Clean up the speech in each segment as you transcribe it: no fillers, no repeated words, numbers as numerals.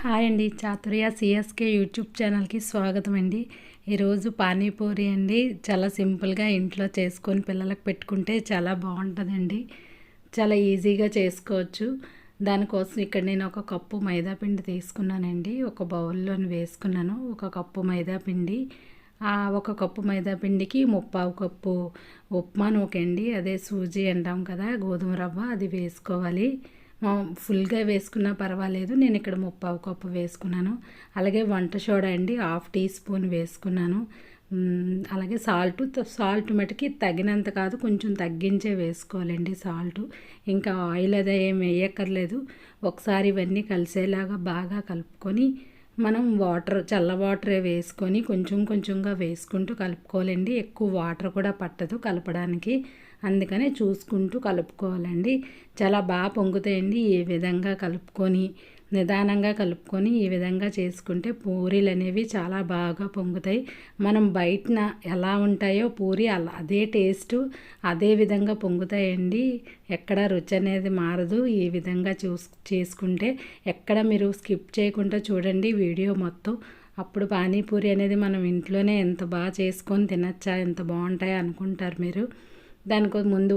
Hi అండి, Chaturya CSK YouTube ఛానల్కి స్వాగతం అండి. ఈరోజు పానీపూరి అండి. చాలా సింపుల్గా ఇంట్లో చేసుకొని పిల్లలకు పెట్టుకుంటే చాలా బాగుంటుందండి. చాలా ఈజీగా చేసుకోవచ్చు. దానికోసం ఇక్కడ నేను ఒక కప్పు మైదా పిండి తీసుకున్నానండి. ఒక బౌల్లోని వేసుకున్నాను. ఒక కప్పు మైదా పిండి, ఒక కప్పు మైదా పిండికి 3/4 కప్పు ఉప్మా నూకండి. అదే సూజీ అంటాం కదా, గోధుమ రవ్వ, అది వేసుకోవాలి. ఫుల్గా వేసుకున్నా పర్వాలేదు. నేను ఇక్కడ 3/4 కప్పు వేసుకున్నాను. అలాగే వంట సోడా అండి 1/2 టీ స్పూన్ వేసుకున్నాను. అలాగే సాల్ట్ మటుకి తగినంత కాదు, కొంచెం తగ్గించే వేసుకోవాలండి సాల్ట్. ఇంకా ఆయిల్ అదే ఏం వేయక్కర్లేదు. ఒకసారి ఇవన్నీ కలిసేలాగా బాగా కలుపుకొని మనం చల్ల వాటరే వేసుకొని కొంచెం కొంచెంగా వేసుకుంటూ కలుపుకోవాలండి. ఎక్కువ వాటర్ కూడా పట్టదు కలపడానికి, అందుకనే చూసుకుంటూ కలుపుకోవాలండి. చాలా బాగా పొంగుతాయండి. ఈ విధంగా కలుపుకొని నిదానంగా కలుపుకొని ఈ విధంగా చేసుకుంటే పూరీలు అనేవి చాలా బాగా పొంగుతాయి. మనం బయటన ఎలా ఉంటాయో పూరి అదే టేస్ట్ అదే విధంగా పొంగుతాయండి. ఎక్కడ రుచి అనేది మారదు. ఈ విధంగా చేసుకుంటే ఎక్కడ మీరు స్కిప్ చేయకుండా చూడండి వీడియో మొత్తం. అప్పుడు పానీపూరి అనేది మనం ఇంట్లోనే ఎంత బాగా చేసుకొని తినచ్చా, ఎంత బాగుంటాయో అనుకుంటారు మీరు. దానికోసం ముందు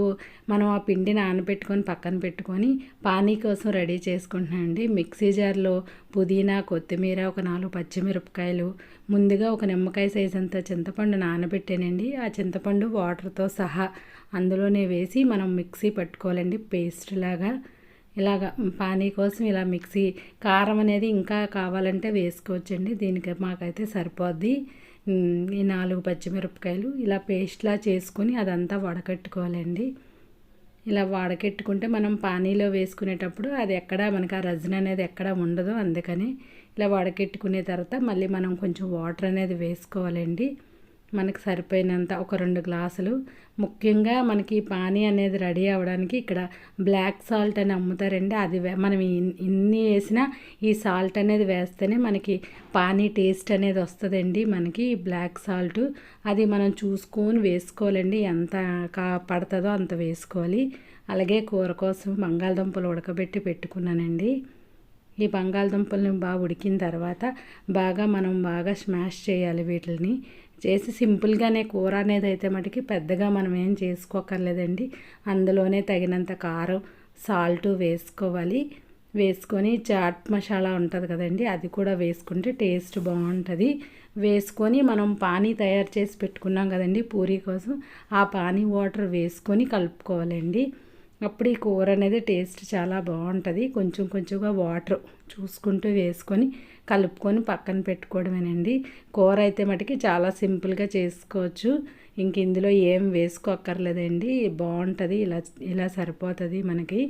మనం ఆ పిండి నానబెట్టుకొని పక్కన పెట్టుకొని పానీ కోసం రెడీ చేసుకుంటున్నామండి. మిక్సీ జార్లో పుదీనా, కొత్తిమీర, ఒక 4 పచ్చిమిరపకాయలు, ముందుగా ఒక నిమ్మకాయ సైజ్ అంత చింతపండు నానబెట్టానండి. ఆ చింతపండు వాటర్తో సహా అందులోనే వేసి మనం మిక్సీ పట్టుకోవాలండి, పేస్ట్ లాగా. ఇలాగ పానీ కోసం ఇలా మిక్సీ. కారం అనేది ఇంకా కావాలంటే వేసుకోవచ్చండి, దీనికి మాకైతే సరిపోద్ది. ఈ 4 పచ్చిమిరపకాయలు ఇలా పేస్ట్లా చేసుకొని అదంతా వడకట్టుకోవాలండి. ఇలా వడకెట్టుకుంటే మనం పానీలో వేసుకునేటప్పుడు అది ఎక్కడ మనకు ఆ రజన అనేది ఎక్కడ ఉండదు. అందుకని ఇలా వడకెట్టుకునే తర్వాత మళ్ళీ మనం కొంచెం వాటర్ అనేది వేసుకోవాలండి. మనకు సరిపోయినంత ఒక 2 గ్లాసులు. ముఖ్యంగా మనకి పానీ అనేది రెడీ అవ్వడానికి ఇక్కడ బ్లాక్ సాల్ట్ అని అమ్ముతారండి. అది మనం ఇన్ని వేసినా ఈ సాల్ట్ అనేది వేస్తేనే మనకి పానీ టేస్ట్ అనేది వస్తుందండి. మనకి బ్లాక్ సాల్ట్ అది మనం చూసుకొని వేసుకోవాలండి. ఎంత పడుతుందో అంత వేసుకోవాలి. అలాగే కూర కోసం బంగాళదుంపలు ఉడకబెట్టి పెట్టుకున్నానండి. ఈ బంగాళదుంపలను బాగా ఉడికిన తర్వాత మనం బాగా స్మాష్ చేయాలి. వీటిని చేసి సింపుల్గానే కూర అనేది అయితే మటుకి పెద్దగా మనం ఏం చేసుకోకర్లేదండి. అందులోనే తగినంత కారం, సాల్ట్ వేసుకోవాలి. వేసుకొని చాట్ మసాలా ఉంటుంది కదండి, అది కూడా వేసుకుంటే టేస్ట్ బాగుంటుంది. వేసుకొని మనం పానీ తయారు చేసి పెట్టుకున్నాం కదండి పూరీ కోసం, ఆ పానీ వాటర్ వేసుకొని కలుపుకోవాలండి. అప్పుడు ఈ కూర అనేది టేస్ట్ చాలా బాగుంటుంది. కొంచెం కొంచెంగా వాటర్ చూసుకుంటూ వేసుకొని కలుపుకొని పక్కన పెట్టుకోవడమేనండి. కూర అయితే మటుకి చాలా సింపుల్గా చేసుకోవచ్చు. ఇంక ఇందులో ఏం వేసుకోక్కర్లేదండి, బాగుంటుంది. ఇలా సరిపోతుంది మనకి.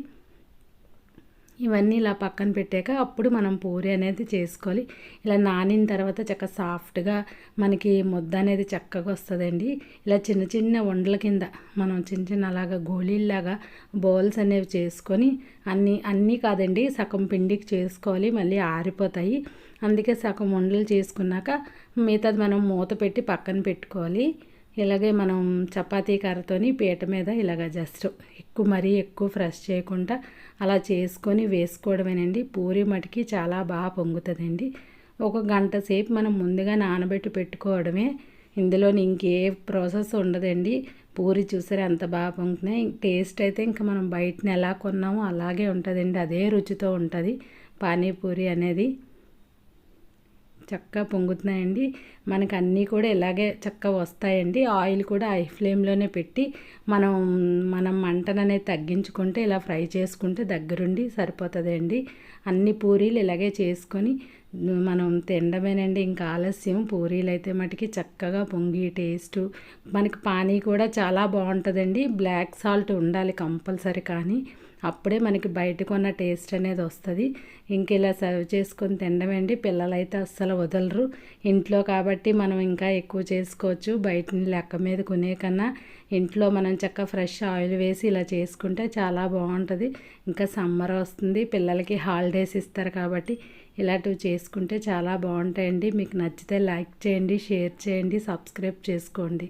ఇవన్నీ ఇలా పక్కన పెట్టాక అప్పుడు మనం పూరి అనేది చేసుకోవాలి. ఇలా నానిన తర్వాత చక్కగా సాఫ్ట్గా మనకి ముద్ద అనేది చక్కగా వస్తుందండి. ఇలా చిన్న చిన్న ఉండల కింద మనం చిన్న అలాగా గోళీల్లాగా బౌల్స్ అనేవి చేసుకొని అన్నీ కాదండి, సగం పిండికి చేసుకోవాలి, మళ్ళీ ఆరిపోతాయి. అందుకే సగం ఉండలు చేసుకున్నాక మిగతాది మనం మూత పెట్టి పక్కన పెట్టుకోవాలి. ఇలాగే మనం చపాతీ కర్రతోని పీట మీద ఇలాగ జస్ట్ మరీ ఎక్కువ ఫ్రెష్ చేయకుండా అలా చేసుకొని వేసుకోవడమేనండి. పూరి మటుకి చాలా బాగా పొంగుతుందండి. ఒక గంట సేపు మనం ముందుగా నానబెట్టి పెట్టుకోవడమే. ఇందులోని ఇంకే ప్రాసెస్ ఉండదండి. పూరి చూసారా ఎంత బాగా పొంగుతున్నాయి. టేస్ట్ అయితే ఇంకా మనం బయటని ఎలా కొన్నామో అలాగే ఉంటుందండి, అదే రుచితో ఉంటుంది పానీపూరి అనేది. చక్కగా పొంగుతున్నాయండి. మనకు అన్నీ కూడా ఇలాగే చక్కగా వస్తాయండి. ఆయిల్ కూడా హై ఫ్లేమ్లోనే పెట్టి మనం మంటను అనేది తగ్గించుకుంటే ఇలా ఫ్రై చేసుకుంటే దగ్గరుండి సరిపోతుందండి. అన్ని పూరీలు ఇలాగే చేసుకొని మనం తినడమేనండి. ఇంకా ఆలస్యం. పూరీలు అయితే మటుకి చక్కగా పొంగి టేస్టు మనకి పానీ కూడా చాలా బాగుంటుందండి. బ్లాక్ సాల్ట్ ఉండాలి కంపల్సరీ, కానీ అప్పుడే మనకి బయట కొన్న టేస్ట్ అనేది వస్తుంది. ఇంక ఇలా సర్వ్ చేసుకొని తినడమేండి. పిల్లలైతే అస్సలు వదలరు. ఇంట్లో కాబట్టి మనం ఇంకా ఎక్కువ చేసుకోవచ్చు. బయట లెక్క మీద కొనే కన్నా ఇంట్లో మనం చక్కగా ఫ్రెష్ ఆయిల్ వేసి ఇలా చేసుకుంటే చాలా బాగుంటుంది. ఇంకా సమ్మర్ వస్తుంది, పిల్లలకి హాలిడేస్ ఇస్తారు కాబట్టి ఇలాంటివి చేసుకుంటే చాలా బాగుంటాయండి. మీకు నచ్చితే లైక్ చేయండి, షేర్ చేయండి, సబ్స్క్రైబ్ చేసుకోండి.